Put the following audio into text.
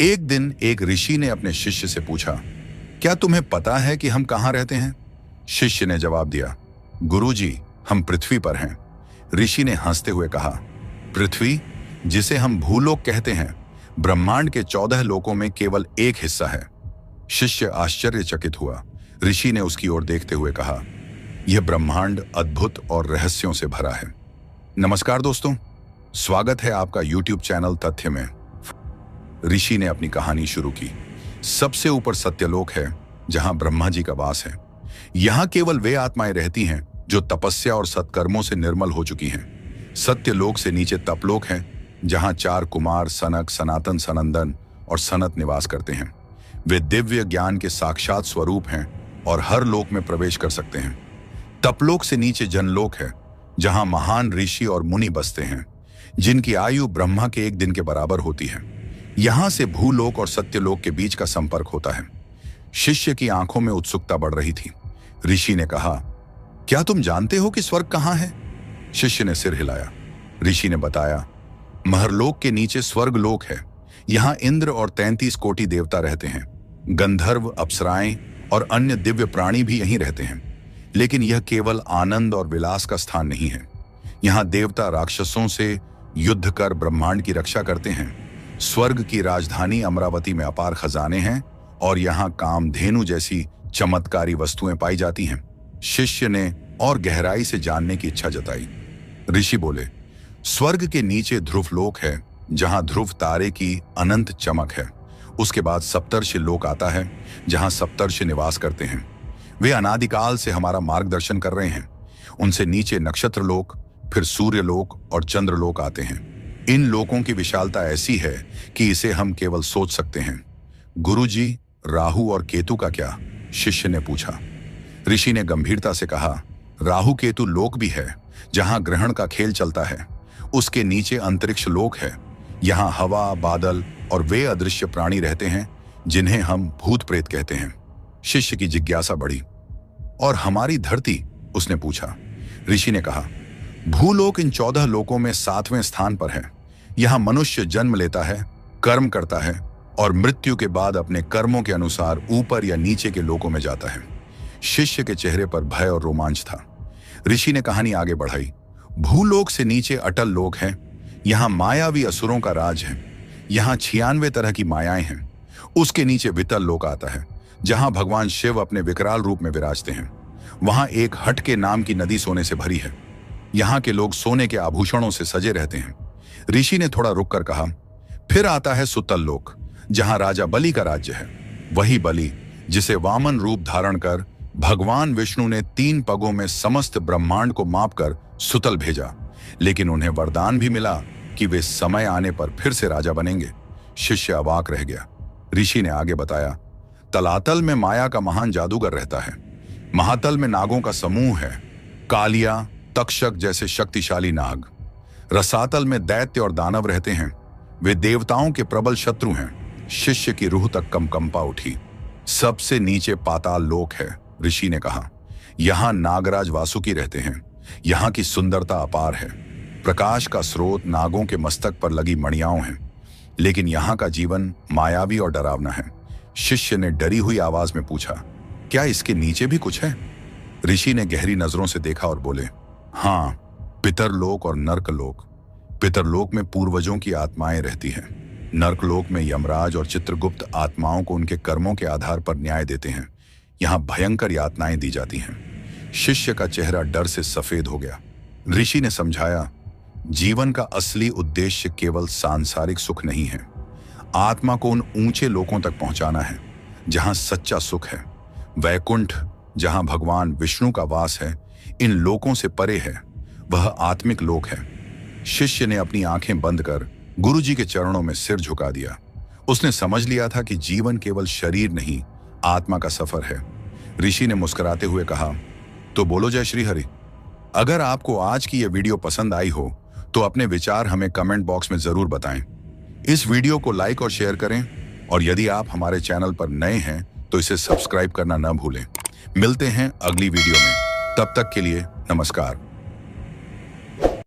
एक दिन एक ऋषि ने अपने शिष्य से पूछा, क्या तुम्हें पता है कि हम कहाँ रहते हैं? शिष्य ने जवाब दिया, गुरुजी, हम पृथ्वी पर हैं। ऋषि ने हंसते हुए कहा, पृथ्वी, जिसे हम भूलोक कहते हैं, ब्रह्मांड के 14 लोकों में केवल एक हिस्सा है। शिष्य आश्चर्यचकित हुआ। ऋषि ने उसकी ओर देखते हुए कहा, यह ब्रह्मांड अद्भुत और रहस्यों से भरा है। नमस्कार दोस्तों, स्वागत है आपका YouTube चैनल तथ्य में। ऋषि ने अपनी कहानी शुरू की। सबसे ऊपर सत्यलोक है, जहां ब्रह्मा जी का वास है। यहां केवल वे आत्माएं रहती हैं जो तपस्या और सत्कर्मों से निर्मल हो चुकी हैं। सत्यलोक से नीचे तपलोक है, जहां 4 कुमार सनक, सनातन, सनंदन और सनत निवास करते हैं। वे दिव्य ज्ञान के साक्षात स्वरूप हैं और हर लोक में प्रवेश कर सकते हैं। तपलोक से नीचे जनलोक है, जहां महान ऋषि और मुनि बसते हैं, जिनकी आयु ब्रह्मा के एक दिन के बराबर होती है। यहां से भूलोक और सत्यलोक के बीच का संपर्क होता है। शिष्य की आंखों में उत्सुकता बढ़ रही थी। ऋषि ने कहा, क्या तुम जानते हो कि स्वर्ग कहां है? शिष्य ने सिर हिलाया। ऋषि ने बताया, महरलोक के नीचे स्वर्गलोक है। यहां इंद्र और 33 कोटि देवता रहते हैं। गंधर्व, अप्सराएं और अन्य दिव्य प्राणी भी यहीं रहते हैं। लेकिन यह केवल आनंद और विलास का स्थान नहीं है। यहां देवता राक्षसों से युद्ध कर ब्रह्मांड की रक्षा करते हैं। स्वर्ग की राजधानी अमरावती में अपार खजाने हैं और यहां कामधेनु जैसी चमत्कारी वस्तुएं पाई जाती हैं। शिष्य ने और गहराई से जानने की इच्छा जताई। ऋषि बोले, स्वर्ग के नीचे ध्रुवलोक है, जहां ध्रुव तारे की अनंत चमक है। उसके बाद सप्तर्षि लोक आता है, जहां सप्तर्षि निवास करते हैं। वे अनादिकाल से हमारा मार्गदर्शन कर रहे हैं। उनसे नीचे नक्षत्र लोक, फिर सूर्य लोक और चंद्र लोक आते हैं। इन लोकों की विशालता ऐसी है कि इसे हम केवल सोच सकते हैं। गुरुजी, राहु और केतु का क्या? शिष्य ने पूछा। ऋषि ने गंभीरता से कहा, राहु केतु लोक भी है, जहां ग्रहण का खेल चलता है। उसके नीचे अंतरिक्ष लोक है। यहां हवा, बादल और वे अदृश्य प्राणी रहते हैं जिन्हें हम भूत प्रेत कहते हैं। शिष्य की जिज्ञासा बढ़ी। और हमारी धरती? उसने पूछा। ऋषि ने कहा, भूलोक इन 14 लोकों में 7वें स्थान पर है। यहां मनुष्य जन्म लेता है, कर्म करता है और मृत्यु के बाद अपने कर्मों के अनुसार ऊपर या नीचे के लोकों में जाता है। शिष्य के चेहरे पर भय और रोमांच था। ऋषि ने कहानी आगे बढ़ाई। भूलोक से नीचे अटल लोक है। यहां मायावी असुरों का राज है। यहां 96 तरह की मायाएं हैं। उसके नीचे वितल लोक आता है, जहां भगवान शिव अपने विकराल रूप में विराजते हैं। वहां एक हटके नाम की नदी सोने से भरी है। यहां के लोग सोने के आभूषणों से सजे रहते हैं। ऋषि ने थोड़ा रुककर कहा, फिर आता है सुतल लोक, जहां राजा बलि का राज्य है। वही बलि जिसे वामन रूप धारण कर भगवान विष्णु ने 3 पगों में समस्त ब्रह्मांड को मापकर सुतल भेजा। लेकिन उन्हें वरदान भी मिला कि वे समय आने पर फिर से राजा बनेंगे। शिष्य अवाक रह गया। ऋषि ने आगे बताया, तलातल में माया का महान जादूगर रहता है। महातल में नागों का समूह है, कालिया, तक्षक जैसे शक्तिशाली नाग। रसातल में दैत्य और दानव रहते हैं। वे देवताओं के प्रबल शत्रु हैं। शिष्य की रूह तक कंपा उठी। सबसे नीचे पाताल लोक है, ऋषि ने कहा। यहां नागराज वासुकी रहते हैं। यहां की सुंदरता अपार है। प्रकाश का स्रोत नागों के मस्तक पर लगी मणियाओं हैं। लेकिन यहां का जीवन मायावी और डरावना है। शिष्य ने डरी हुई आवाज में पूछा, क्या इसके नीचे भी कुछ है? ऋषि ने गहरी नजरों से देखा और बोले, हाँ, पितरलोक और नर्कलोक। पितरलोक में पूर्वजों की आत्माएं रहती हैं। नर्कलोक में यमराज और चित्रगुप्त आत्माओं को उनके कर्मों के आधार पर न्याय देते हैं। यहां भयंकर यातनाएं दी जाती हैं। शिष्य का चेहरा डर से सफेद हो गया। ऋषि ने समझाया, जीवन का असली उद्देश्य केवल सांसारिक सुख नहीं है। आत्मा को उन ऊंचे लोकों तक पहुंचाना है जहां सच्चा सुख है। वैकुंठ, जहां भगवान विष्णु का वास है, इन लोकों से परे है। वह आत्मिक लोक है। शिष्य ने अपनी आंखें बंद कर गुरुजी के चरणों में सिर झुका दिया। उसने समझ लिया था कि जीवन केवल शरीर नहीं, आत्मा का सफर है। ऋषि ने मुस्कुराते हुए कहा, तो बोलो जय श्री हरि। अगर आपको आज की यह वीडियो पसंद आई हो तो अपने विचार हमें कमेंट बॉक्स में जरूर बताएं। इस वीडियो को लाइक और शेयर करें और यदि आप हमारे चैनल पर नए हैं तो इसे सब्सक्राइब करना न भूलें। मिलते हैं अगली वीडियो में। तब तक के लिए नमस्कार।